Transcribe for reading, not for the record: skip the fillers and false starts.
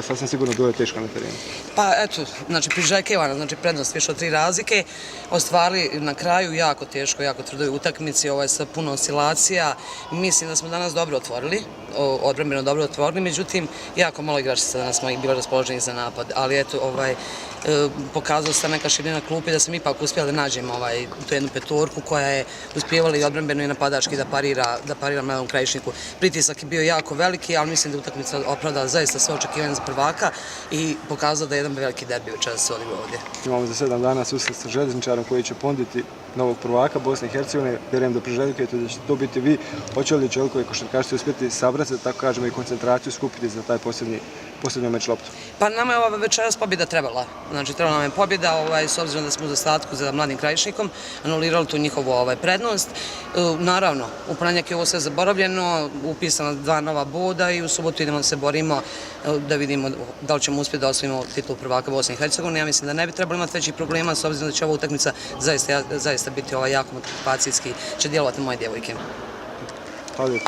Sasvim sigurno bilo je teško na terenu. Pa eto, znači priželjkivana, znači prednost više od 3 razlike, ostvarili na kraju jako teško, jako tvrdoj utakmici, sa puno oscilacija. Mislim da smo danas dobro otvorili, odbrambeno dobro otvorili, međutim, jako malo igračica danas smo bili raspoloženi za napad, ali eto, pokazala se neka širina klupe da sam ipak uspjela da nađem tu jednu petorku koja je uspijevala i odbrambeno i napadački da parira mladom Krajišniku. Pritisak je bio jako veliki, ali mislim da je utakmica opravdala zaista sve očekivanja za prvaka i pokazala da je jedan veliki derbi večeras se odigrao ovdje. Imamo za 7 dana susret sa Željezničarom koji će ponuditi novog prvaka Bosne i Hercegovine. Vjerujem da priželjkujete da ćete to biti vi. Hoće li Čelikove košarkašice uspjeti sabrati, tako kažemo, i koncentraciju skupiti za taj posljednji meč loptu? Pa nama je ova večeras pobjeda trebala. Znači, trebala nam je pobjeda, s obzirom da smo u zastatku za mladim Krajišnikom, anulirali tu njihovu prednost. Naravno, u ponedjeljak je ovo sve zaboravljeno, upisano 2 nova boda i u subotu idemo da se borimo da vidimo da li ćemo uspjeti da osvojimo titulu prvaka Bosne i Hercegovine. Ja mislim da ne bi trebalo imati većih problema, s obzirom da će ova utakmica zaista biti jako motivacijski, će djelovati moje djevojke. Hvala.